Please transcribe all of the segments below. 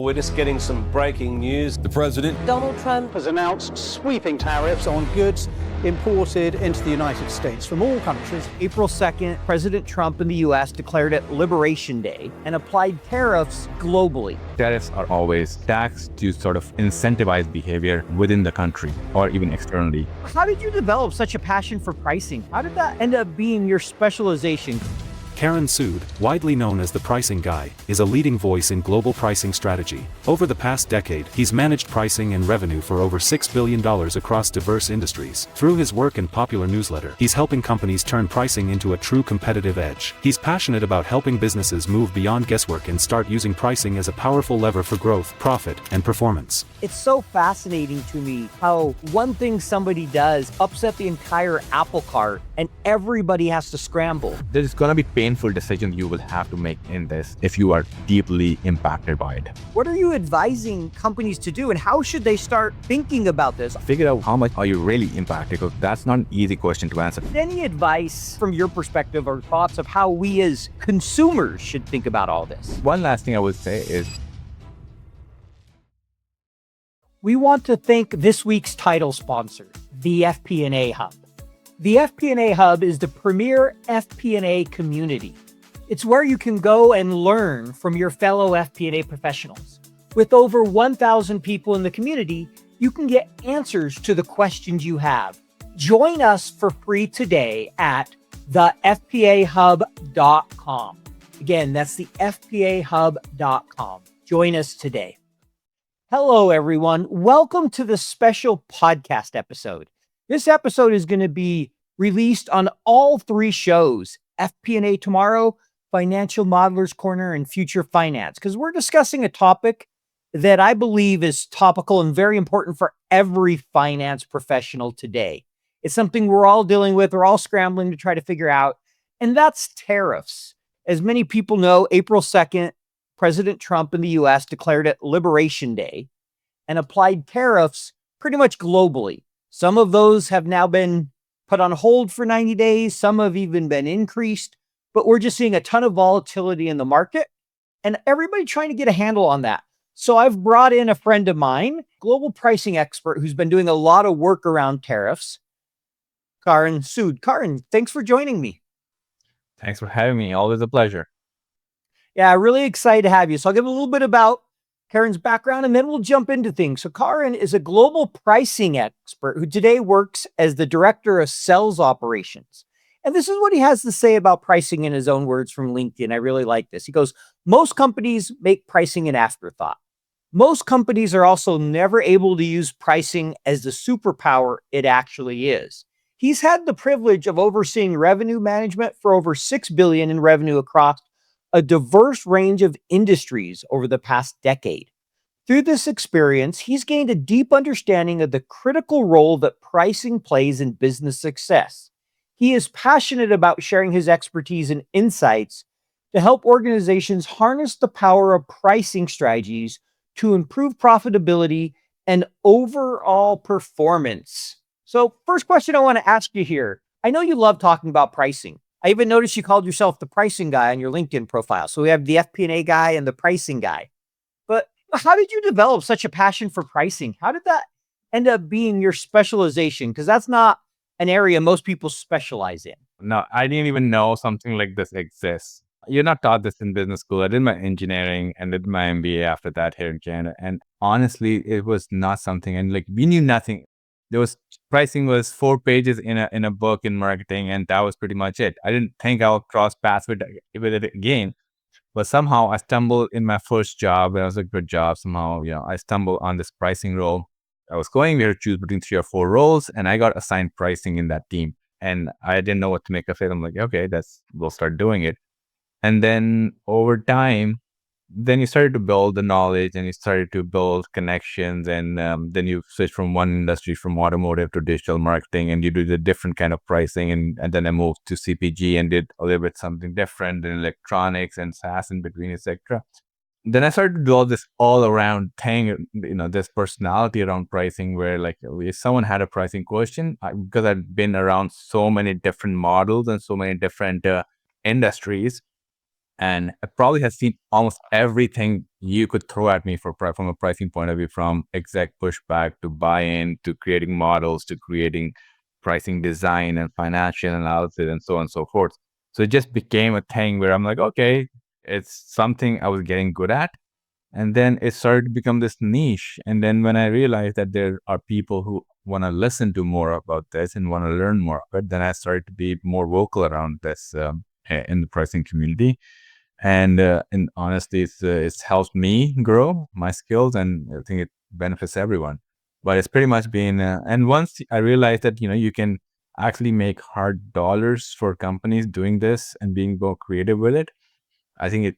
We're just getting some breaking news. The president, Donald Trump, has announced sweeping tariffs on goods imported into the United States from all countries. April 2nd, President Trump in the U.S. declared it Liberation Day and applied tariffs globally. Tariffs are always taxed to sort of incentivize behavior within the country or even externally. How did you develop such a passion for pricing? How did that end up being your specialization? Karan Sood, widely known as the Pricing Guy, is a leading voice in global pricing strategy. Over the past decade, he's managed pricing and revenue for over $6 billion across diverse industries. Through his work and popular newsletter, he's helping companies turn pricing into a true competitive edge. He's passionate about helping businesses move beyond guesswork and start using pricing as a powerful lever for growth, profit, and performance. It's so fascinating to me how one thing somebody does upset the entire apple cart and everybody has to scramble. There's going to be painful decisions you will have to make in this if you are deeply impacted by it. What are you advising companies to do, and how should they start thinking about this? Figure out how much are you really impacted, because that's not an easy question to answer. Any advice from your perspective or thoughts of how we as consumers should think about all this? One last thing I would say is we want to thank this week's title sponsor, the FP&A Hub. The FP&A Hub is the premier FP&A community. It's where you can go and learn from your fellow FP&A professionals. With over 1,000 people in the community, you can get answers to the questions you have. Join us for free today at thefpahub.com. Again, that's the thefpahub.com. Join us today. Hello, everyone. Welcome to the special podcast episode. This episode is going to be released on all three shows, FP&A Tomorrow, Financial Modelers Corner, and Future Finance, because we're discussing a topic that I believe is topical and very important for every finance professional today. It's something we're all dealing with, we're all scrambling to try to figure out, and that's tariffs. As many people know, April 2nd, President Trump in the U.S. declared it Liberation Day and applied tariffs pretty much globally. Some of those have now been put on hold for 90 days. Some have even been increased, but we're just seeing a ton of volatility in the market and everybody trying to get a handle on that. So I've brought in a friend of mine, global pricing expert who's been doing a lot of work around tariffs, Karan Sood. Karan, thanks for joining me. thanks for having me. Always a pleasure. Yeah, really excited to have you. So I'll give a little bit about Karan's background, and then we'll jump into things. So Karan is a global pricing expert who today works as the director of sales operations. And this is what he has to say about pricing in his own words from LinkedIn. I really like this. He goes, most companies make pricing an afterthought. Most companies are also never able to use pricing as the superpower it actually is. He's had the privilege of overseeing revenue management for over $6 billion in revenue across a diverse range of industries over the past decade. Through this experience, he's gained a deep understanding of the critical role that pricing plays in business success. He is passionate about sharing his expertise and insights to help organizations harness the power of pricing strategies to improve profitability and overall performance. So, first question I want to ask you here. I know you love talking about pricing. I even noticed you called yourself the Pricing Guy on your LinkedIn profile. So we have the FP&A Guy and the Pricing Guy. But how did you develop such a passion for pricing? How did that end up being your specialization? Because that's not an area most people specialize in. No, I didn't even know something like this exists. You're not taught this in business school. I did my engineering and did my MBA after that here in Canada. And honestly, it was not something, and like we knew nothing. Pricing was 4 pages in a book in marketing, and that was pretty much it. I didn't think I would cross paths with it again, but somehow I stumbled in my first job. It was a good job. Somehow, I stumbled on this pricing role. I was going there to choose between 3 or 4 roles, and I got assigned pricing in that team. And I didn't know what to make of it. I'm like, okay, we'll start doing it. And then over time, then you started to build the knowledge and you started to build connections, and then you switch from one industry, from automotive to digital marketing, and you do the different kind of pricing. And then I moved to CPG and did a little bit something different in electronics and SaaS in between, etc. Then I started to do all this all around thing, this personality around pricing, where like if someone had a pricing question, because I'd been around so many different models and so many different industries, and I probably have seen almost everything you could throw at me from a pricing point of view, from exec pushback to buy-in to creating models to creating pricing design and financial analysis and so on and so forth. So it just became a thing where I'm like, okay, it's something I was getting good at. And then it started to become this niche. And then when I realized that there are people who want to listen to more about this and want to learn more of it, then I started to be more vocal around this in the pricing community. And honestly, it's helped me grow my skills, and I think it benefits everyone. But it's pretty much been, and once I realized that you can actually make hard dollars for companies doing this and being more creative with it, I think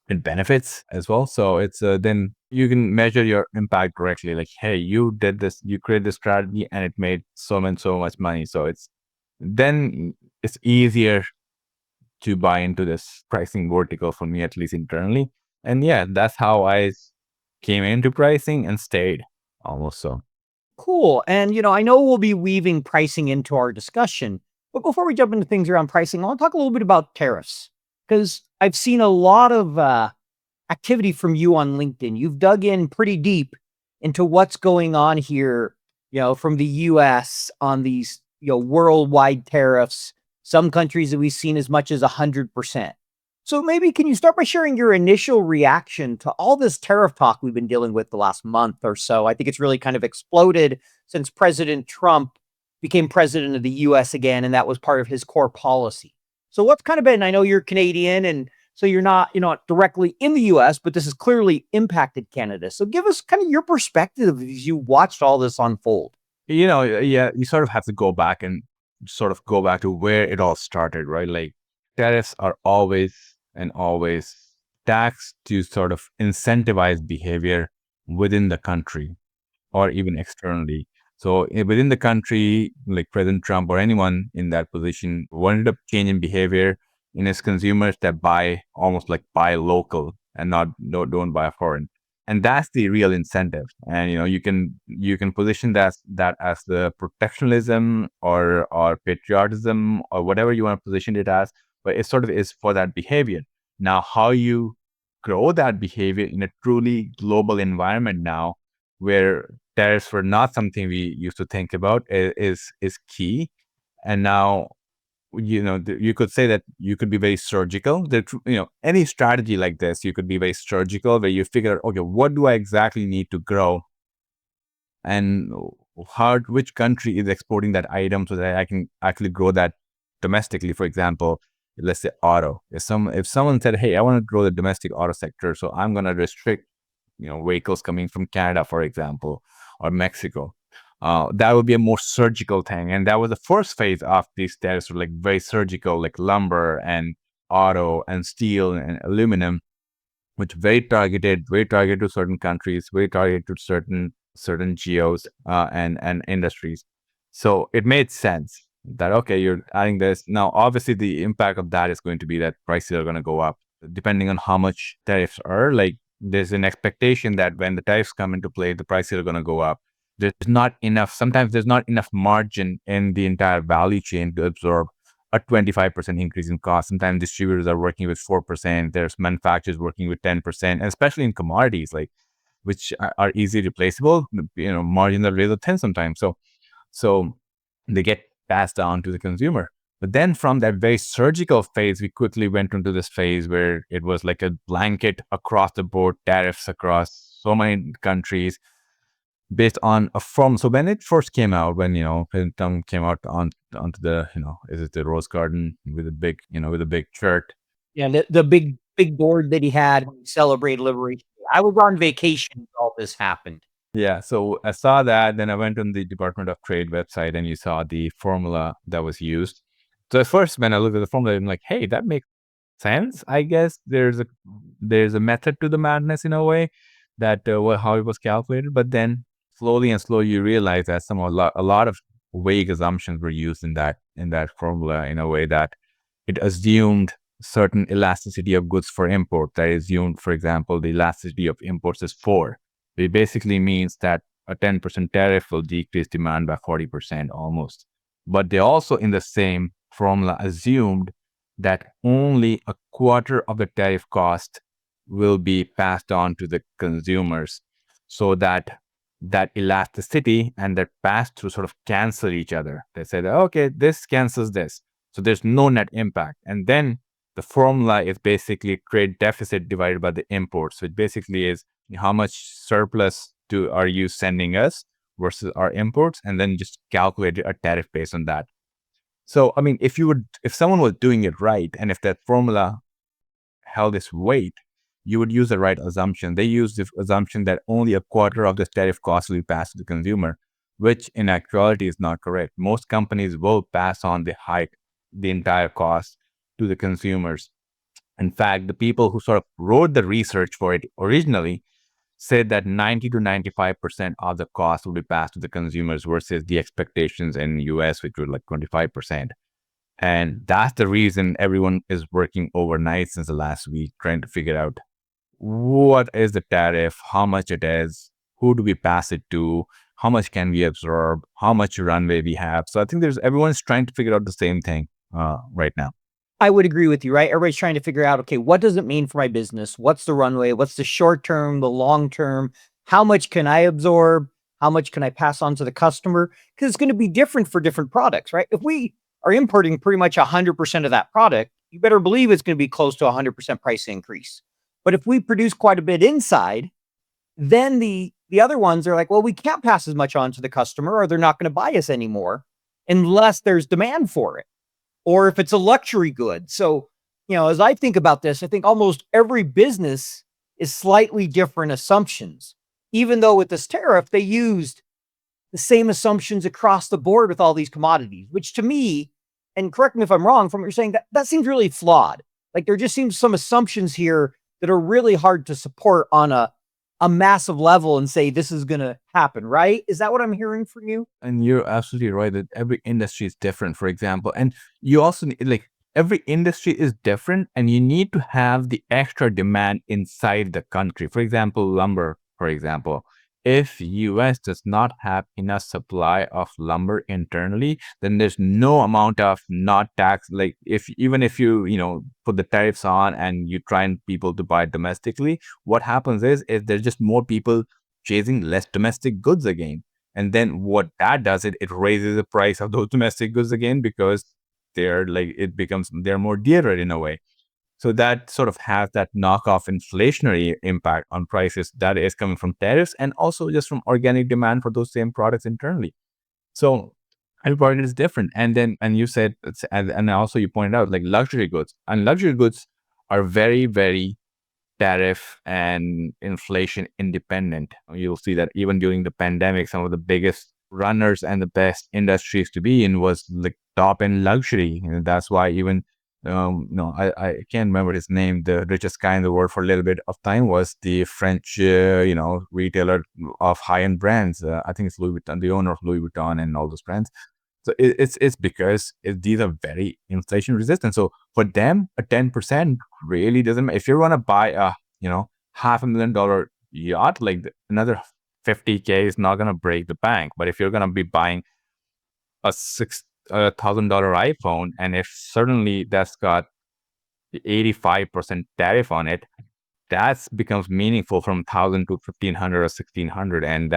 it benefits as well. So it's then you can measure your impact directly. Like, hey, you did this, you created this strategy, and it made so much money. So it's easier to buy into this pricing vertical for me, at least internally. And yeah, that's how I came into pricing and stayed almost so. Cool. And, I know we'll be weaving pricing into our discussion, but before we jump into things around pricing, I want to talk a little bit about tariffs, because I've seen a lot of activity from you on LinkedIn. You've dug in pretty deep into what's going on here, from the US on these, worldwide tariffs, some countries that we've seen as much as 100%. So maybe can you start by sharing your initial reaction to all this tariff talk we've been dealing with the last month or so? I think it's really kind of exploded since President Trump became president of the US again, and that was part of his core policy. So what's kind of been, I know you're Canadian, and so you're not directly in the US, but this has clearly impacted Canada. So give us kind of your perspective as you watched all this unfold. Yeah, you sort of have to go back to where it all started, right? Like, tariffs are always and always taxed to sort of incentivize behavior within the country or even externally. So within the country, like President Trump or anyone in that position wanted a change in behavior in his consumers that almost like buy local and don't buy foreign. And that's the real incentive. And you can position that as the protectionism or patriotism or whatever you want to position it as, but it sort of is for that behavior. Now, how you grow that behavior in a truly global environment now, where tariffs were not something we used to think about, is key. And now, you could say that you could be very surgical. That any strategy like this, you could be very surgical, where you figure out, okay, what do I exactly need to grow, and which country is exporting that item so that I can actually grow that domestically. For example, let's say auto. If someone said, hey, I want to grow the domestic auto sector, so I'm going to restrict vehicles coming from Canada, for example, or Mexico. That would be a more surgical thing. And that was the first phase of these tariffs, were like very surgical, like lumber and auto and steel and aluminum, which very targeted to certain countries, very targeted to certain geos and industries. So it made sense that, okay, you're adding this. Now, obviously, the impact of that is going to be that prices are going to go up, depending on how much tariffs are. Like, there's an expectation that when the tariffs come into play, the prices are going to go up. Sometimes there's not enough margin in the entire value chain to absorb a 25% increase in cost. Sometimes distributors are working with 4%. There's manufacturers working with 10%, and especially in commodities, like, which are easily replaceable. Margins are razor thin sometimes. So they get passed down to the consumer. But then from that very surgical phase, we quickly went into this phase where it was like a blanket across the board tariffs across so many countries based on a form. So when it first came out, when President Trump came out onto the is it the Rose Garden with a big shirt? Yeah, the big board that he had when he celebrated Liberation Day. I was on vacation when all this happened. Yeah, so I saw that. Then I went on the Department of Trade website, and you saw the formula that was used. So at first, when I looked at the formula, I'm like, hey, that makes sense. I guess there's a method to the madness in a way, that how it was calculated. But then slowly you realize that a lot of vague assumptions were used in that formula, in a way that it assumed certain elasticity of goods for import. That assumed, for example, the elasticity of imports is 4. It basically means that a 10% tariff will decrease demand by 40% almost. But they also, in the same formula, assumed that only a quarter of the tariff cost will be passed on to the consumers, so that that elasticity and that pass through sort of cancel each other. They said, okay, this cancels this. So there's no net impact. And then the formula is basically trade deficit divided by the imports, which basically is how much surplus are you sending us versus our imports, and then just calculate a tariff based on that. So, I mean, if someone was doing it right, and if that formula held its weight, you would use the right assumption. They use the assumption that only a quarter of the tariff cost will be passed to the consumer, which in actuality is not correct. Most companies will pass on the entire cost to the consumers. In fact, the people who sort of wrote the research for it originally said that 90 to 95% of the cost will be passed to the consumers versus the expectations in US, which were like 25%. And that's the reason everyone is working overnight since the last week, trying to figure out what is the tariff, how much it is, who do we pass it to, how much can we absorb, how much runway we have. So I think everyone's trying to figure out the same thing right now. I would agree with you, right? Everybody's trying to figure out, okay, what does it mean for my business? What's the runway? What's the short term, the long term? How much can I absorb? How much can I pass on to the customer? Because it's going to be different for different products, right? If we are importing pretty much 100% of that product, you better believe it's going to be close to 100% price increase. But if we produce quite a bit inside, then the other ones are like, well, we can't pass as much on to the customer, or they're not going to buy us anymore unless there's demand for it, or if it's a luxury good. So, as I think about this, I think almost every business is slightly different assumptions, even though with this tariff, they used the same assumptions across the board with all these commodities, which to me, and correct me if I'm wrong, from what you're saying, that seems really flawed. Like there just seems some assumptions here that are really hard to support on a massive level and say this is going to happen, right? Is that what I'm hearing from you? And you're absolutely right that every industry is different, for example. And you also need, every industry is different, and you need to have the extra demand inside the country. For example, lumber, for example. If US does not have enough supply of lumber internally, then there's no amount of not tax. Like even if you put the tariffs on and you try and people to buy domestically, what happens is there's just more people chasing less domestic goods again. And then what that does, it raises the price of those domestic goods again, because they're more dearer in a way. So that sort of has that knockoff inflationary impact on prices that is coming from tariffs, and also just from organic demand for those same products internally. So every product is different. And you said, and also you pointed out, like luxury goods. And luxury goods are very, very tariff and inflation independent. You'll see that even during the pandemic, some of the biggest runners and the best industries to be in was like top end luxury. And that's why even I can't remember his name. The richest guy in the world for a little bit of time was the French, retailer of high-end brands. I think it's Louis Vuitton, the owner of Louis Vuitton and all those brands. So it's because these are very inflation resistant. So for them, a 10% really doesn't matter. If you're gonna buy a $500,000 yacht, like another 50K is not gonna break the bank. But if you're gonna be buying a $6,000 iPhone, and if certainly that's got the 85% tariff on it, that becomes meaningful from 1,000 to 1,500 or 1,600, and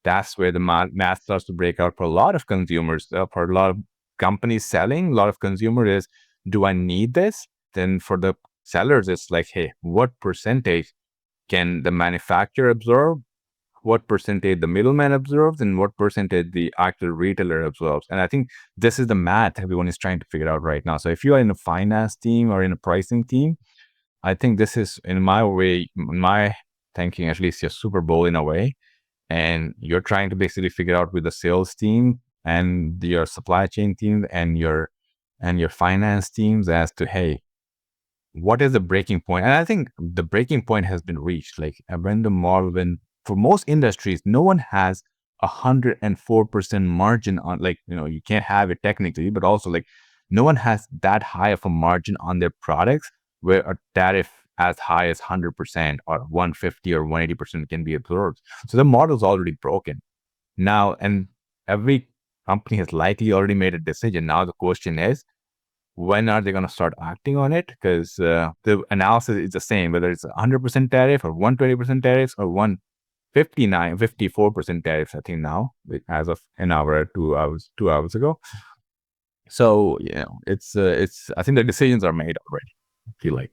that's where the math starts to break out for a lot of consumers. For a lot of companies selling, a lot of consumers is, do I need this? Then for the sellers, it's like, hey, what percentage can the manufacturer absorb? What percentage the middleman absorbs, and what percentage the actual retailer absorbs. And I think this is the math everyone is trying to figure out right now. So if you are in a finance team or in a pricing team, I think this is, in my thinking, at least, your Super Bowl in a way. And you're trying to basically figure out with the sales team and your supply chain team and your finance teams as to, hey, what is the breaking point? And I think the breaking point has been reached. Like when for most industries, no one has 104% margin on, you can't have it technically, but also no one has that high of a margin on their products where a tariff as high as 100% or 150 or 180% can be absorbed. So the model is already broken now, and every company has likely already made a decision. Now the question is, when are they going to start acting on it? Because the analysis is the same, whether it's 100% tariff or 120% tariffs or 54% tariffs, I think now, as of an hour or 2 hours ago. So, it's I think the decisions are made already, I feel like.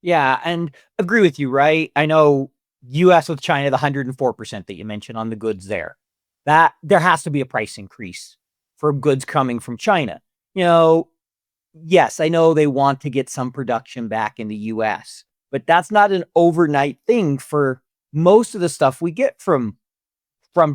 Yeah, and agree with you, right? I know US with China, the 104% that you mentioned on the goods there, that there has to be a price increase for goods coming from China. Yes, I know they want to get some production back in the US, but that's not an overnight thing for most of the stuff we get from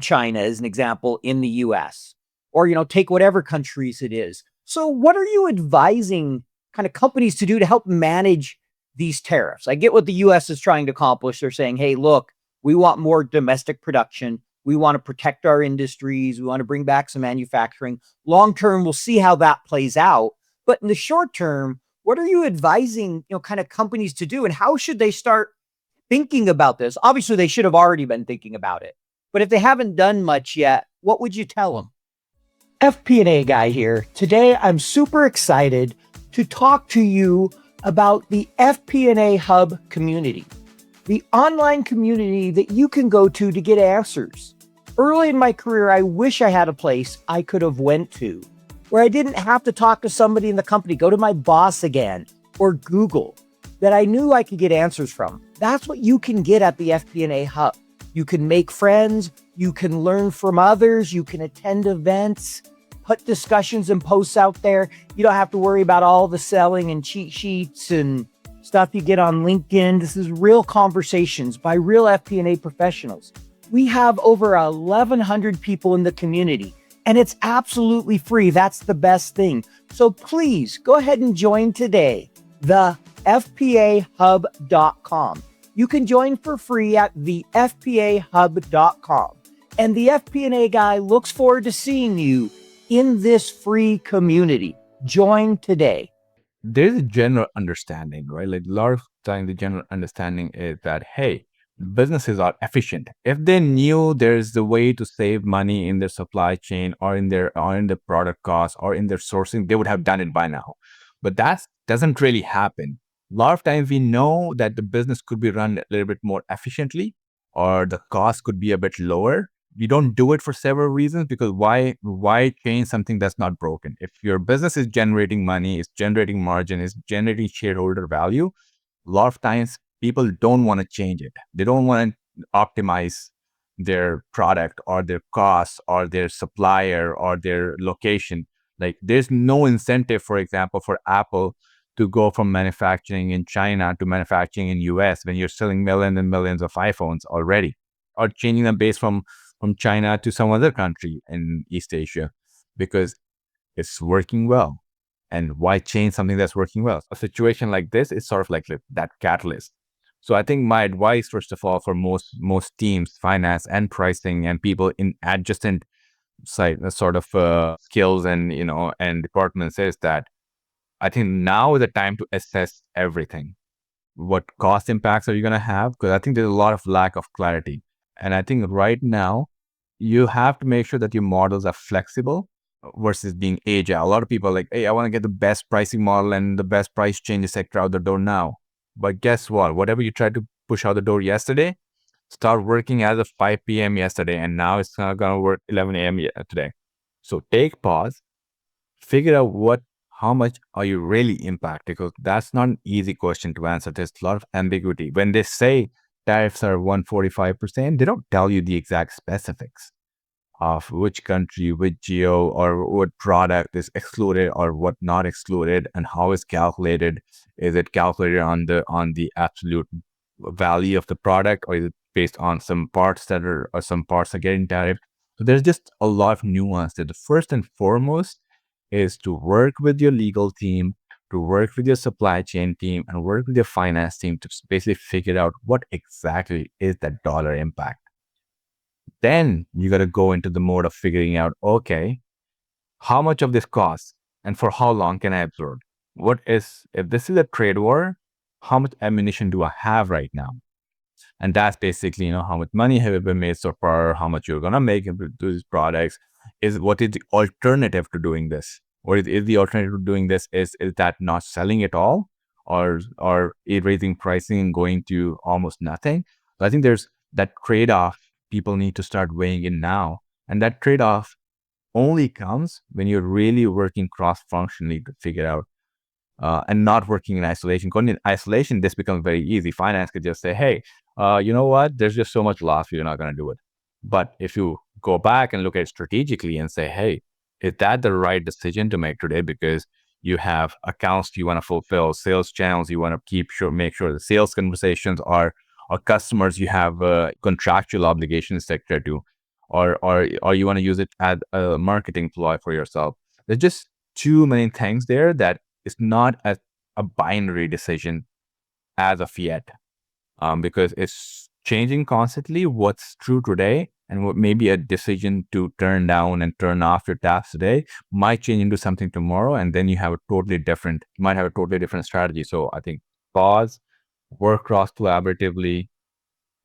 China, as an example, in the US, or, take whatever countries it is. So what are you advising kind of companies to do to help manage these tariffs? I get what the US is trying to accomplish. They're saying, hey, look, we want more domestic production. We want to protect our industries. We want to bring back some manufacturing. Long term, we'll see how that plays out. But in the short term, what are you advising, kind of companies to do, and how should they start thinking about this? Obviously, they should have already been thinking about it. But if they haven't done much yet, what would you tell them? FP&A Guy here. Today, I'm super excited to talk to you about the FP&A Hub community, the online community that you can go to get answers. Early in my career, I wish I had a place I could have went to where I didn't have to talk to somebody in the company, go to my boss again, or Google, that I knew I could get answers from. That's what you can get at the FP&A Hub. You can make friends, you can learn from others, you can attend events, put discussions and posts out there. You don't have to worry about all the selling and cheat sheets and stuff you get on LinkedIn. This is real conversations by real FP&A professionals. We have over 1,100 people in the community, and it's absolutely free. That's the best thing. So please go ahead and join today, the FPAHub.com. You can join for free at the FPAHub.com. And the FP&A Guy looks forward to seeing you in this free community. Join today. There's a general understanding, right? Like a lot of time, the general understanding is that, hey, businesses are efficient. If they knew there's the way to save money in their supply chain or in the product costs or in their sourcing, they would have done it by now. But that doesn't really happen. A lot of times we know that the business could be run a little bit more efficiently or the cost could be a bit lower. We don't do it for several reasons, because why change something that's not broken? If your business is generating money, it's generating margin, it's generating shareholder value, a lot of times people don't want to change it. They don't want to optimize their product or their costs or their supplier or their location. Like there's no incentive, for example, for Apple to go from manufacturing in China to manufacturing in US when you're selling millions and millions of iPhones already, or changing them based from China to some other country in East Asia, because it's working well. And why change something that's working well? A situation like this is sort of like that catalyst. So I think my advice, first of all, for most teams, finance and pricing and people in adjacent sort of skills and and departments, is that I think now is the time to assess everything. What cost impacts are you going to have? Because I think there's a lot of lack of clarity. And I think right now you have to make sure that your models are flexible versus being agile. A lot of people are like, hey, I want to get the best pricing model and the best price change, etc., out the door now. But guess what? Whatever you tried to push out the door yesterday, start working as of 5 p.m. yesterday, and now it's not going to work 11 a.m. today. So take pause, figure out how much are you really impacted, because that's not an easy question to answer. There's a lot of ambiguity. When they say tariffs are 145%, they don't tell you the exact specifics of which country, which geo, or what product is excluded or what not excluded, and how it's calculated. Is it calculated on the absolute value of the product, or is it based on some parts or some parts are getting tariffed? So there's just a lot of nuance there. The first and foremost is to work with your legal team, to work with your supply chain team, and work with your finance team to basically figure out what exactly is that dollar impact. Then you got to go into the mode of figuring out, okay, how much of this costs and for how long can I absorb? If this is a trade war, how much ammunition do I have right now? And that's basically, how much money have you been made so far, how much you're going to make into these products, what is the alternative to doing this? Or is the alternative to doing this is that not selling at all, or raising pricing and going to almost nothing? So I think there's that trade-off people need to start weighing in now. And that trade-off only comes when you're really working cross-functionally to figure out and not working in isolation. Going in isolation, this becomes very easy. Finance could just say, hey, you know what? There's just so much loss, you're not going to do it. But if you go back and look at it strategically and say, hey, is that the right decision to make today? Because you have accounts you want to fulfill, sales channels you want to make sure the sales conversations are customers you have contractual obligations sector to, or you want to use it as a marketing ploy for yourself. There's just too many things there that it's not a binary decision as of yet, because it's changing constantly. What's true today and what may be a decision to turn down and turn off your taps today might change into something tomorrow, and then you might have a totally different strategy. So I think pause, work cross collaboratively,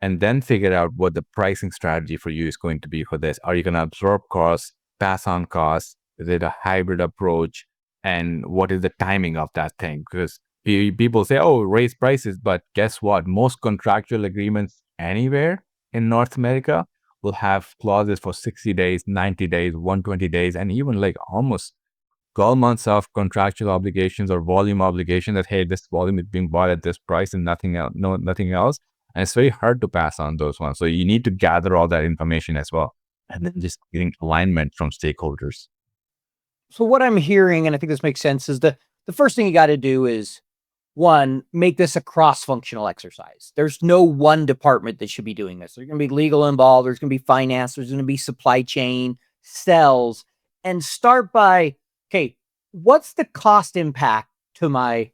and then figure out what the pricing strategy for you is going to be for this. Are you going to absorb costs, pass on costs? Is it a hybrid approach? And what is the timing of that thing? Because people say, oh, raise prices. But guess what? Most contractual agreements anywhere in North America will have clauses for 60 days, 90 days, 120 days, and even like almost 12 months of contractual obligations or volume obligation that, hey, this volume is being bought at this price and nothing else, nothing else. And it's very hard to pass on those ones. So you need to gather all that information as well. And then just getting alignment from stakeholders. So what I'm hearing, and I think this makes sense, is the first thing you got to do is, one, make this a cross-functional exercise. There's no one department that should be doing this. There's going to be legal involved. There's going to be finance. There's going to be supply chain, sales, and start by, okay, what's the cost impact to my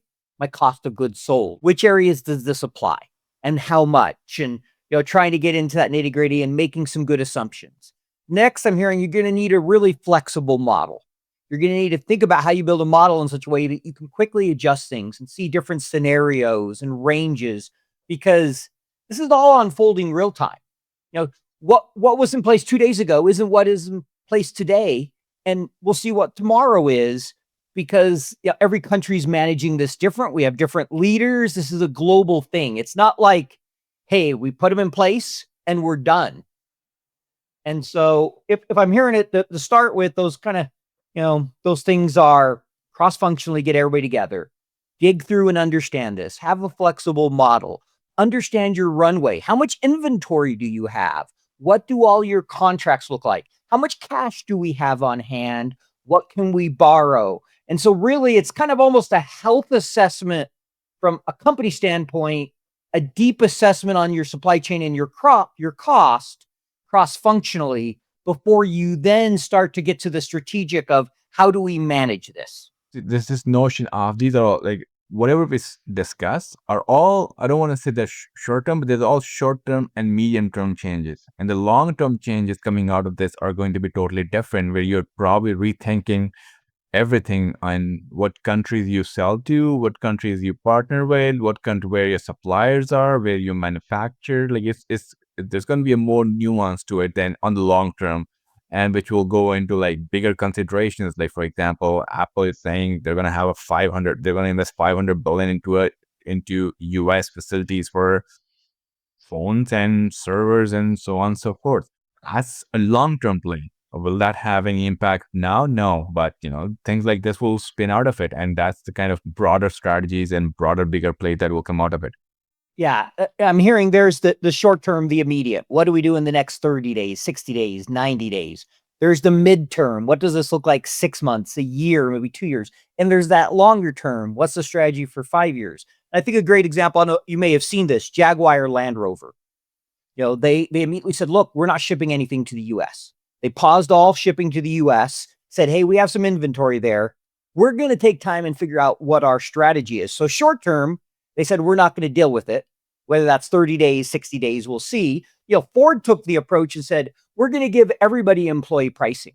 cost of goods sold? Which areas does this apply and how much? And, trying to get into that nitty gritty and making some good assumptions. Next, I'm hearing you're going to need a really flexible model. You're going to need to think about how you build a model in such a way that you can quickly adjust things and see different scenarios and ranges, because this is all unfolding real time. What was in place 2 days ago isn't what is in place today. And we'll see what tomorrow is, because every country's managing this different. We have different leaders. This is a global thing. It's not like, hey, we put them in place and we're done. And so if I'm hearing it, to start with those kind of, those things are cross-functionally get everybody together, dig through and understand this, have a flexible model, understand your runway. How much inventory do you have? What do all your contracts look like? How much cash do we have on hand? What can we borrow? And so really it's kind of almost a health assessment from a company standpoint, a deep assessment on your supply chain and your cost cross-functionally, before you then start to get to the strategic of how do we manage this? There's this notion of these are all like whatever we discuss are all, I don't want to say they're short-term, but there's all short-term and medium-term changes. And the long-term changes coming out of this are going to be totally different, where you're probably rethinking everything on what countries you sell to, what countries you partner with, where your suppliers are, where you manufacture. Like there's going to be a more nuance to it than on the long term, and which will go into like bigger considerations. Like, for example, Apple is saying they're going to invest $500 billion into US facilities for phones and servers and so on and so forth. That's a long-term play. Will that have any impact now? No, but things like this will spin out of it, and that's the kind of broader strategies and broader, bigger play that will come out of it. Yeah, I'm hearing there's the short term, the immediate. What do we do in the next 30 days, 60 days, 90 days? There's the midterm. What does this look like 6 months, a year, maybe 2 years? And there's that longer term. What's the strategy for 5 years? I think a great example, I know you may have seen this, Jaguar Land Rover. They immediately said, look, we're not shipping anything to the US. They paused all shipping to the US, said, hey, we have some inventory there. We're going to take time and figure out what our strategy is. So short term, they said, we're not going to deal with it. Whether that's 30 days, 60 days, we'll see. Ford took the approach and said, we're going to give everybody employee pricing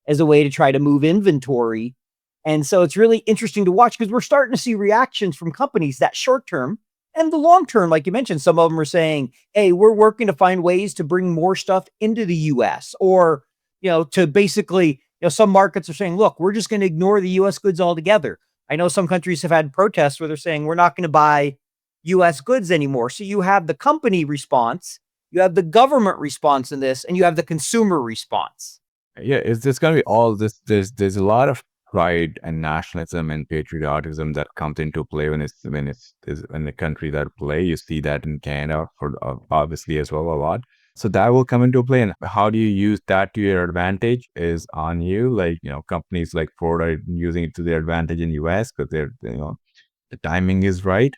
as a way to try to move inventory. And so it's really interesting to watch, because we're starting to see reactions from companies that short term and the long term. Like you mentioned, some of them are saying, hey, we're working to find ways to bring more stuff into the US, or, to basically some markets are saying, look, we're just going to ignore the US goods altogether. I know some countries have had protests where they're saying we're not going to buy US goods anymore. So you have the company response, you have the government response in this, and you have the consumer response. Yeah, it's just gonna be all this. There's a lot of pride and nationalism and patriotism that comes into play when the countries that play. You see that in Canada, for obviously as well a lot. So that will come into play, and how do you use that to your advantage is on you. Like companies like Ford are using it to their advantage in US because the timing is right.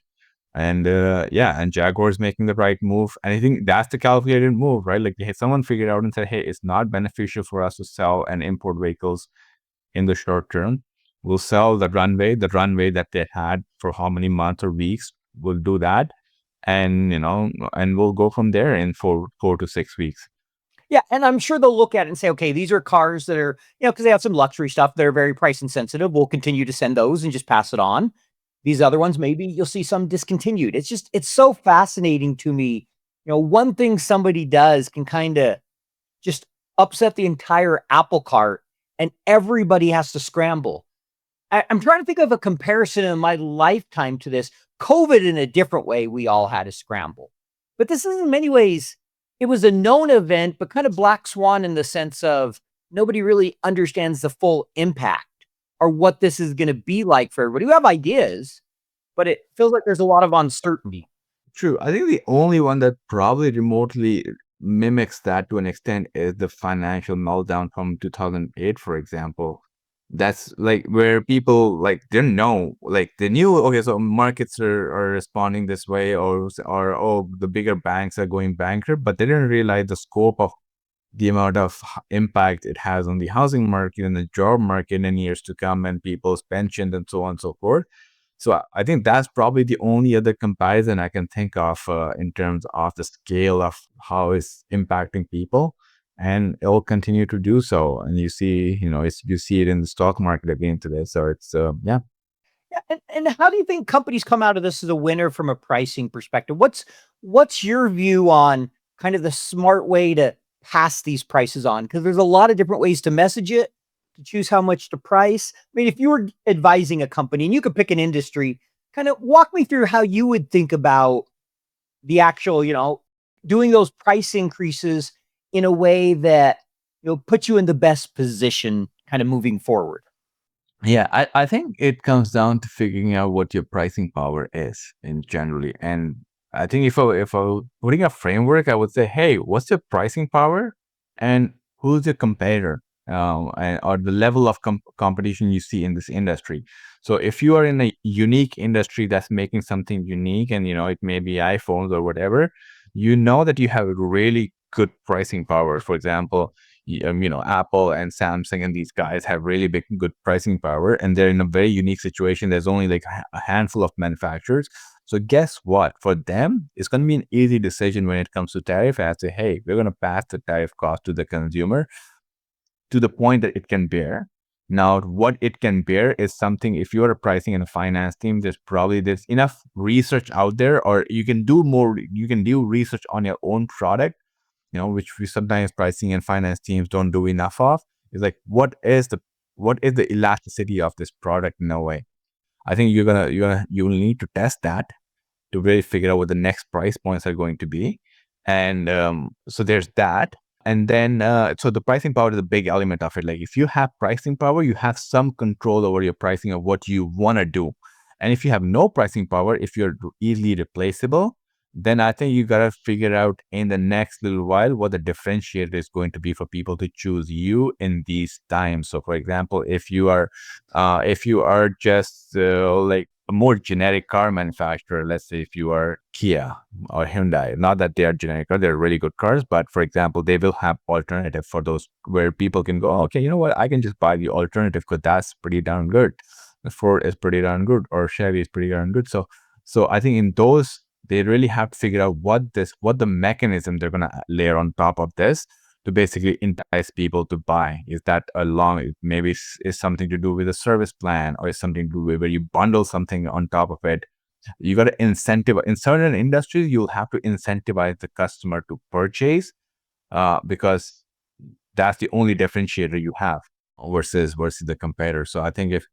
And and Jaguar's making the right move. And I think that's the calculated move, right? Like someone figured out and said, hey, it's not beneficial for us to sell and import vehicles in the short term. We'll sell the runway that they had for how many months or weeks. We'll do that. And, and we'll go from there in 4 to 6 weeks. Yeah, and I'm sure they'll look at it and say, okay, these are cars that are, because they have some luxury stuff. They're very price insensitive. We'll continue to send those and just pass it on. These other ones, maybe you'll see some discontinued. It's so fascinating to me. One thing somebody does can kind of just upset the entire apple cart and everybody has to scramble. I'm trying to think of a comparison in my lifetime to this. COVID in a different way, we all had to scramble. But this is in many ways, it was a known event, but kind of black swan in the sense of nobody really understands the full impact or what this is going to be like for everybody. We have ideas, but it feels like there's a lot of uncertainty. True. I think the only one that probably remotely mimics that to an extent is the financial meltdown from 2008, for example. That's like where people didn't know, they knew, okay, so markets are responding this way, or oh, the bigger banks are going bankrupt, but they didn't realize the scope of the amount of impact it has on the housing market and the job market in years to come, and people's pensions and so on and so forth. So I think that's probably the only other comparison I can think of in terms of the scale of how it's impacting people, and it will continue to do so. And you see, you see it in the stock market again today. So it's Yeah, and how do you think companies come out of this as a winner from a pricing perspective? What's your view on kind of the smart way to pass these prices on? Because there's a lot of different ways to message it, to choose how much to price. I mean, if you were advising a company and you could pick an industry, kind of walk me through how you would think about the actual, doing those price increases in a way that, puts you in the best position kind of moving forward. Yeah, I think it comes down to figuring out what your pricing power is in generally. And I think if I were putting a framework, I would say, hey, what's your pricing power and who's your competitor, or the level of competition you see in this industry. So if you are in a unique industry that's making something unique, and it may be iPhones or whatever, that you have really good pricing power. For example, Apple and Samsung and these guys have really good pricing power, and they're in a very unique situation. There's only like a handful of manufacturers. So guess what? For them, it's going to be an easy decision when it comes to tariff. I say, hey, we're going to pass the tariff cost to the consumer to the point that it can bear. Now, what it can bear is something, if you're a pricing and a finance team, there's enough research out there, or you can do research on your own product, which we sometimes pricing and finance teams don't do enough of. Is like, what is the elasticity of this product in a way? I think you will need to test that to really figure out what the next price points are going to be. And so there's that. And then, so the pricing power is a big element of it. Like if you have pricing power, you have some control over your pricing of what you want to do. And if you have no pricing power, if you're easily replaceable, then I think you got to figure out in the next little while what the differentiator is going to be for people to choose you in these times. So for example, if you are just like a more generic car manufacturer, let's say if you are Kia or Hyundai, not that they are generic, they're really good cars, but for example, they will have alternative for those where people can go, oh, okay, you know what, I can just buy the alternative because that's pretty darn good. Ford is pretty darn good, or Chevy is pretty darn good. So I think in those, they really have to figure out what the mechanism they're going to layer on top of this to basically entice people to buy. Is that maybe is something to do with a service plan, or is something to do with where you bundle something on top of it. You got to incentivize. In certain industries, you'll have to incentivize the customer to purchase because that's the only differentiator you have. versus the competitor. So I think if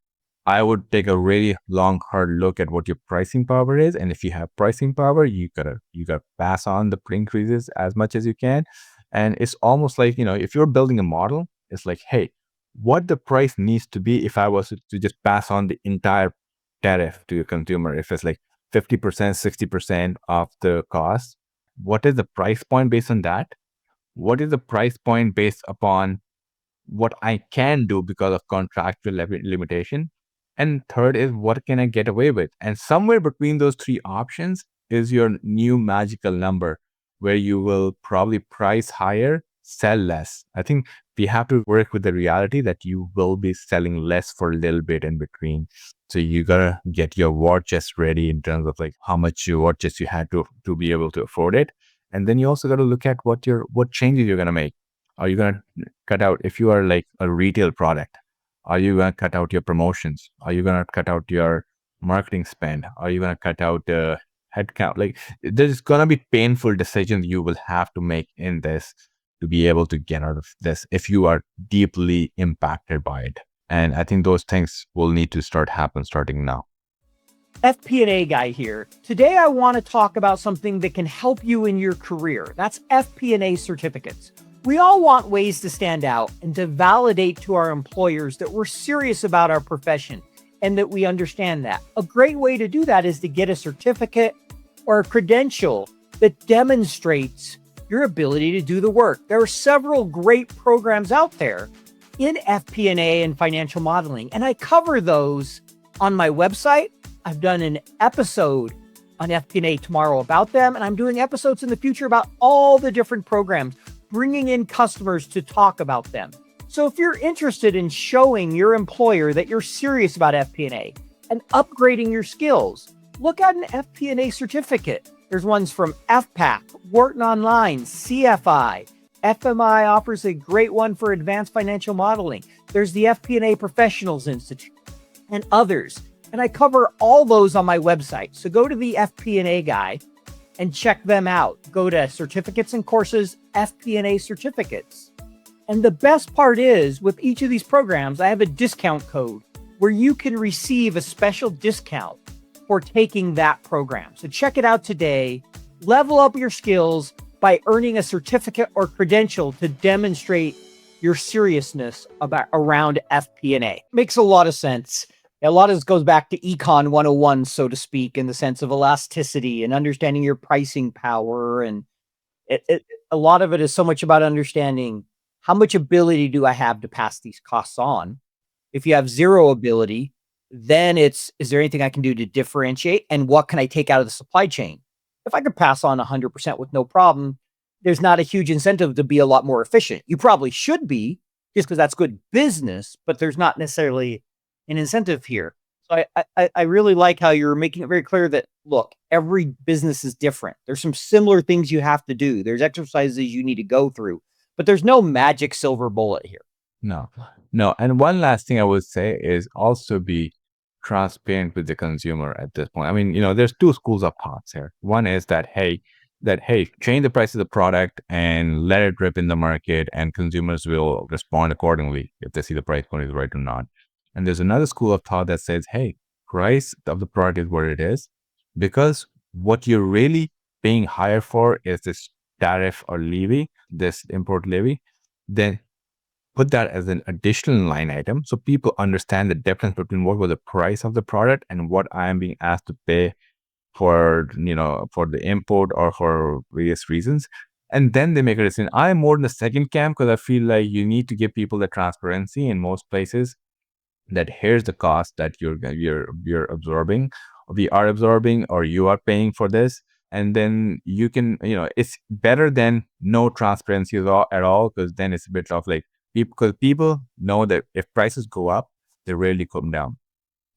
I would take a really long, hard look at what your pricing power is, and if you have pricing power, you gotta pass on the increases as much as you can. And it's almost like, if you're building a model, it's like, hey, what the price needs to be if I was to just pass on the entire tariff to a consumer. If it's like 50%, 60% of the cost, what is the price point based on that? What is the price point based upon what I can do because of contractual limitation? And third is, what can I get away with? And somewhere between those three options is your new magical number where you will probably price higher, sell less. I think we have to work with the reality that you will be selling less for a little bit in between. So you gotta get your war chest ready in terms of like how much your war chest you had to be able to afford it. And then you also got to look at what changes you're gonna make. Are you gonna cut out, if you are like a retail product, are you gonna cut out your promotions? Are you gonna cut out your marketing spend? Are you gonna cut out the headcount? Like, there's gonna be painful decisions you will have to make in this to be able to get out of this if you are deeply impacted by it. And I think those things will need to starting now. FP&A Guy here. Today I want to talk about something that can help you in your career. That's FP&A certificates. We all want ways to stand out and to validate to our employers that we're serious about our profession and that we understand that. A great way to do that is to get a certificate or a credential that demonstrates your ability to do the work. There are several great programs out there in FP&A and financial modeling, and I cover those on my website. I've done an episode on FP&A Tomorrow about them, and I'm doing episodes in the future about all the different programs, bringing in customers to talk about them. So if you're interested in showing your employer that you're serious about FP&A and upgrading your skills, look at an FP&A certificate. There's ones from FPAC, Wharton Online, CFI. FMI offers a great one for advanced financial modeling. There's the FP&A Professionals Institute and others. And I cover all those on my website. So go to the FP&A Guy and check them out. Go to certificates and courses, FP&A certificates. And the best part is, with each of these programs, I have a discount code where you can receive a special discount for taking that program. So check it out today. Level up your skills by earning a certificate or credential to demonstrate your seriousness around FP&A. Makes a lot of sense. A lot of this goes back to Econ 101, so to speak, in the sense of elasticity and understanding your pricing power. And a lot of it is so much about understanding how much ability do I have to pass these costs on. If you have zero ability, then is there anything I can do to differentiate? And what can I take out of the supply chain? If I could pass on 100% with no problem, there's not a huge incentive to be a lot more efficient. You probably should be, just because that's good business, but there's not necessarily an incentive here. So I really like how you're making it very clear that, look, every business is different. There's some similar things you have to do. There's exercises you need to go through, but there's no magic silver bullet here. No. And one last thing I would say is also be transparent with the consumer at this point. I mean, there's two schools of thoughts here. One is that, hey, change the price of the product and let it rip in the market, and consumers will respond accordingly if they see the price point is right or not. And there's another school of thought that says, hey, price of the product is what it is, because what you're really paying higher for is this tariff or levy, this import levy. Then put that as an additional line item so people understand the difference between what was the price of the product and what I am being asked to pay for the import or for various reasons. And then they make a decision. I'm more in the second camp because I feel like you need to give people the transparency in most places that here's the cost that you're absorbing, we are absorbing, or you are paying for this. And then you can, it's better than no transparency at all, because then it's a bit of like, because people know that if prices go up, they rarely come down.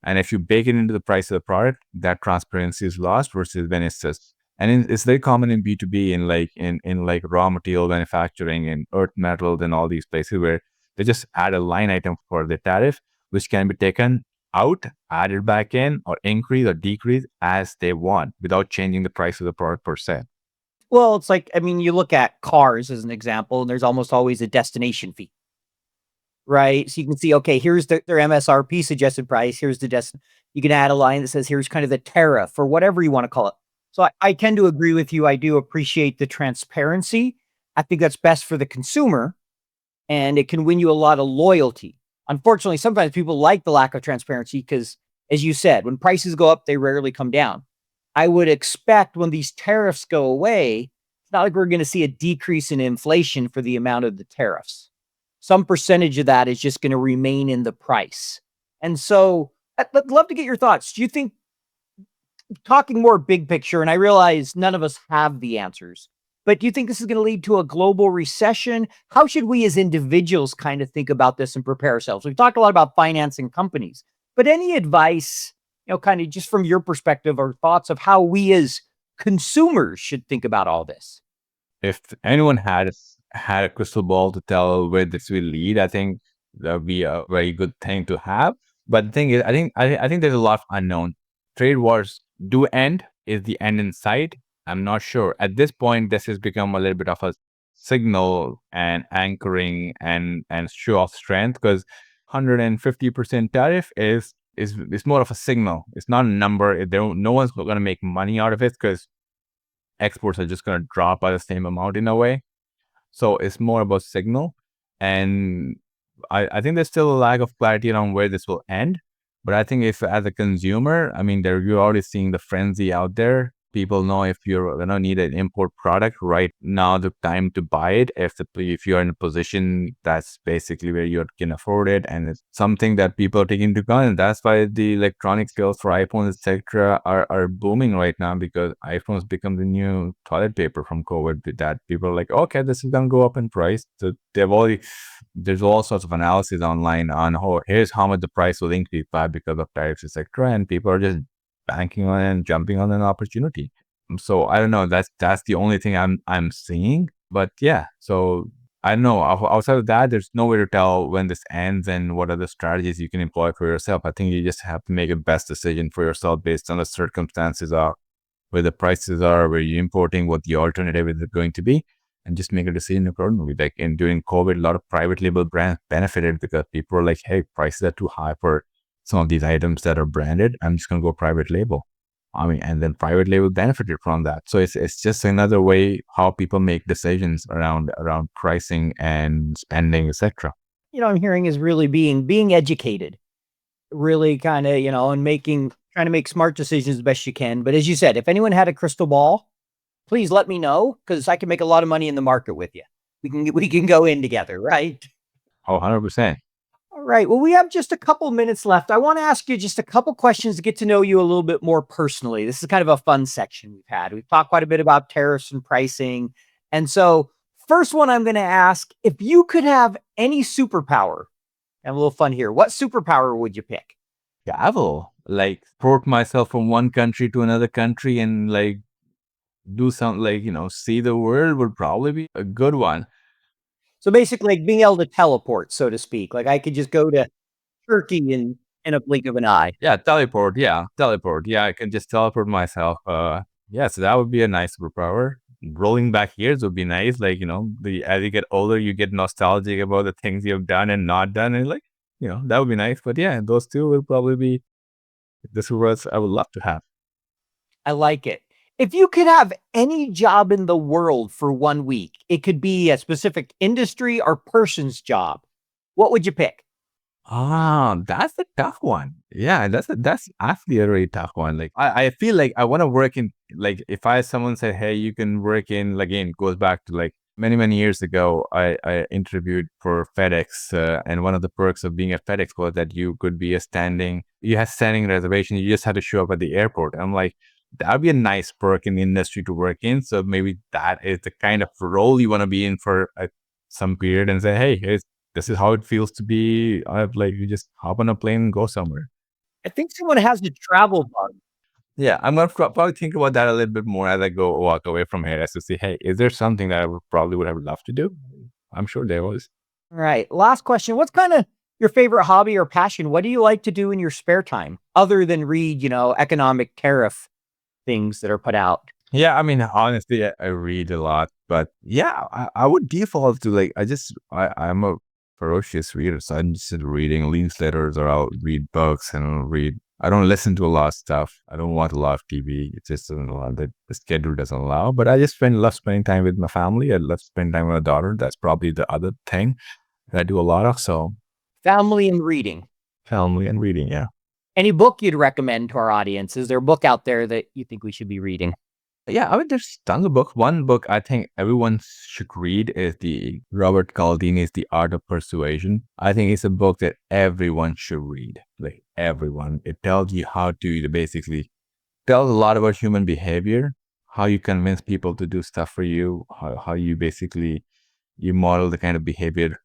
And if you bake it into the price of the product, that transparency is lost versus when it's just, and it's very common in B2B, in like raw material manufacturing and earth metals and all these places where they just add a line item for the tariff, which can be taken out, added back in, or increase or decrease as they want without changing the price of the product per se. Well, it's like, you look at cars as an example, and there's almost always a destination fee. right? So you can see, okay, here's their MSRP suggested price. Here's you can add a line that says, here's kind of the tariff or whatever you want to call it. So I tend to agree with you. I do appreciate the transparency. I think that's best for the consumer and it can win you a lot of loyalty. Unfortunately, sometimes people like the lack of transparency because, as you said, when prices go up, they rarely come down. I would expect when these tariffs go away, it's not like we're going to see a decrease in inflation for the amount of the tariffs. Some percentage of that is just going to remain in the price. And so I'd love to get your thoughts. Do you think, talking more big picture, and I realize none of us have the answers, but do you think this is going to lead to a global recession? How should we as individuals kind of think about this and prepare ourselves? We've talked a lot about financing companies, but any advice, kind of just from your perspective or thoughts of how we as consumers should think about all this? If anyone had a crystal ball to tell where this will lead, I think that would be a very good thing to have. But the thing is, I think there's a lot of unknown. Trade wars do end. Is the end in sight? I'm not sure. At this point, this has become a little bit of a signal and anchoring and show of strength because 150% tariff is more of a signal. It's not a number. No one's going to make money out of it because exports are just going to drop by the same amount in a way. So it's more about signal. And I think there's still a lack of clarity around where this will end. But I think if as a consumer, I mean, you're already seeing the frenzy out there. People know if you're going to need an import product right now, the time to buy it. If you're in a position that's basically where you can afford it, and it's something that people are taking into account. And that's why the electronic sales for iPhones, etc., are booming right now because iPhones become the new toilet paper from COVID. That people are like, okay, this is going to go up in price. So there's all sorts of analysis online on here's how much the price will increase by because of tariffs, etc., and people are just banking on and jumping on an opportunity. So I don't know. That's the only thing I'm seeing. But yeah, so I don't know. Outside of that, there's no way to tell when this ends and what are the strategies you can employ for yourself. I think you just have to make a best decision for yourself based on the circumstances are, where the prices are, where you're importing, what the alternative is going to be, and just make a decision accordingly. Like during COVID, a lot of private label brands benefited because people were like, hey, prices are too high for some of these items that are branded. I'm just going to go private label. I mean, and then private label benefited from that. So it's just another way how people make decisions around pricing and spending, etc. I'm hearing is really being educated, really kind of, and trying to make smart decisions as best you can. But as you said, if anyone had a crystal ball, please let me know because I can make a lot of money in the market with you. We can go in together, right? Oh, 100%. All right. Well, we have just a couple minutes left. I want to ask you just a couple questions to get to know you a little bit more personally. This is kind of a fun section we've had. We've talked quite a bit about tariffs and pricing. And so first one I'm going to ask, if you could have any superpower, have a little fun here. What superpower would you pick? Travel, like port myself from one country to another country and like do something like, see the world would probably be a good one. So basically like being able to teleport, so to speak. Like I could just go to Turkey in a blink of an eye. Yeah, teleport. Yeah, teleport. Yeah, I can just teleport myself. Yeah, so that would be a nice superpower. Rolling back years would be nice. Like, as you get older, you get nostalgic about the things you've done and not done. And like, that would be nice. But yeah, those two will probably be the superpowers I would love to have. I like it. If you could have any job in the world for 1 week, it could be a specific industry or person's job. What would you pick? That's a tough one. Yeah, that's actually a really tough one. Like I feel like I want to work in, like if someone said, hey, you can work in, again, it goes back to like many years ago, I interviewed for FedEx, and one of the perks of being at FedEx was that you had standing reservation. You just had to show up at the airport. I'm like, that would be a nice perk in the industry to work in. So maybe that is the kind of role you want to be in for some period and say, hey, this is how it feels to be. Like you just hop on a plane and go somewhere. I think someone has a travel bug. Yeah, I'm gonna probably think about that a little bit more as I walk away from here, as to see, hey, is there something that I would have loved to do? I'm sure there was. All right. Last question. What's kind of your favorite hobby or passion? What do you like to do in your spare time other than read, economic tariff things that are put out? Yeah, I mean, honestly, I read a lot, but yeah, I would default to like, I'm a ferocious reader. So I'm just reading newsletters or I'll read books and I don't listen to a lot of stuff. I don't watch a lot of TV. It just doesn't allow, the schedule doesn't allow. But I just love spending time with my family. I love spending time with my daughter. That's probably the other thing that I do a lot of. So Family and reading. family and reading, yeah. Any book you'd recommend to our audience? Is there a book out there that you think we should be reading? Yeah, I mean, there's tons of books. One book I think everyone should read is the Robert Cialdini's The Art of Persuasion. I think it's a book that everyone should read, like everyone. It tells you how to basically tells a lot about human behavior, how you convince people to do stuff for you, how you basically you model the kind of behavior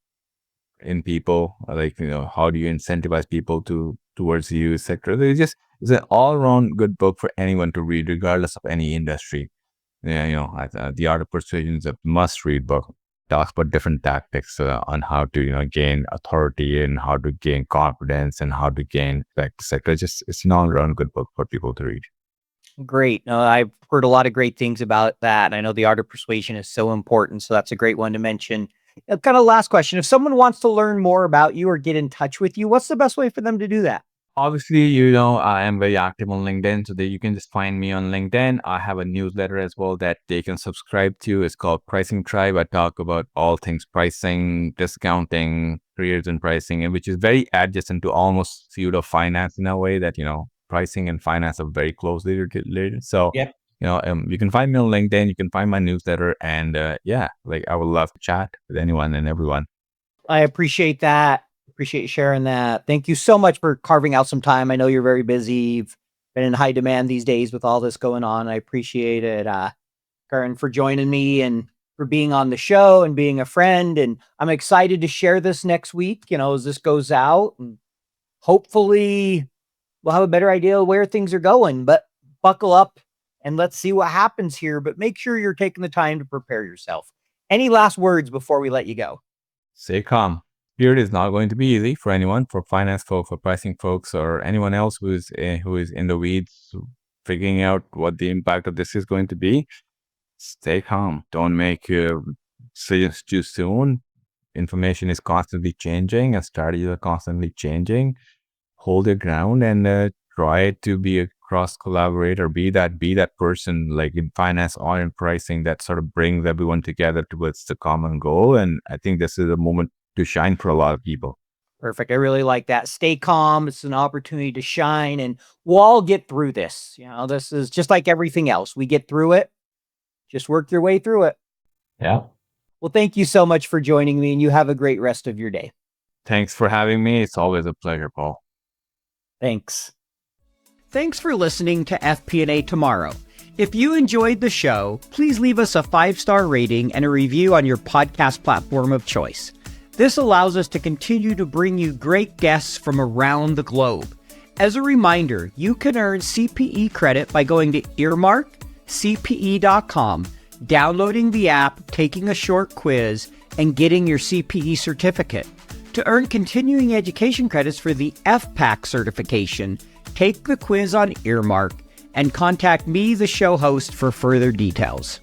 in people, like how do you incentivize people towards you, etc. It's an all-around good book for anyone to read, regardless of any industry. Yeah, The Art of Persuasion is a must-read book. Talks about different tactics on how to gain authority and how to gain confidence and how to gain respect, etc. It's an all-around good book for people to read. Great. No, I've heard a lot of great things about that. I know The Art of Persuasion is so important, so that's a great one to mention. Kind of last question. If someone wants to learn more about you or get in touch with you, what's the best way for them to do that? Obviously, I am very active on LinkedIn, so that you can just find me on LinkedIn. I have a newsletter as well that they can subscribe to. It's called Pricing Tribe. I talk about all things pricing, discounting, careers in pricing, and which is very adjacent to almost pseudo finance in a way that, pricing and finance are very closely related. So, Yep. You can find me on LinkedIn. You can find my newsletter, and I would love to chat with anyone and everyone. I appreciate that. Appreciate you sharing that. Thank you so much for carving out some time. I know you're very busy. You've been in high demand these days with all this going on. I appreciate it. Karan, for joining me and for being on the show and being a friend. And I'm excited to share this next week, as this goes out. And hopefully we'll have a better idea of where things are going. But buckle up and let's see what happens here. But make sure you're taking the time to prepare yourself. Any last words before we let you go? Stay calm. Period is not going to be easy for anyone, for finance folks, for pricing folks, or anyone else who is in the weeds, figuring out what the impact of this is going to be. Stay calm. Don't make decisions too soon. Information is constantly changing, and strategies are constantly changing. Hold your ground and try to be a cross collaborator. Be that person, like in finance or in pricing, that sort of brings everyone together towards the common goal. And I think this is a moment to shine for a lot of people. Perfect. I really like that. Stay calm. It's an opportunity to shine, and we'll all get through this. This is just like everything else. We get through it. Just work your way through it. Yeah. Well, thank you so much for joining me, and you have a great rest of your day. Thanks for having me. It's always a pleasure, Paul. Thanks. Thanks for listening to FP&A Tomorrow. If you enjoyed the show, please leave us a 5-star rating and a review on your podcast platform of choice. This allows us to continue to bring you great guests from around the globe. As a reminder, you can earn CPE credit by going to earmarkcpe.com, downloading the app, taking a short quiz, and getting your CPE certificate. To earn continuing education credits for the FPAC certification, take the quiz on Earmark and contact me, the show host, for further details.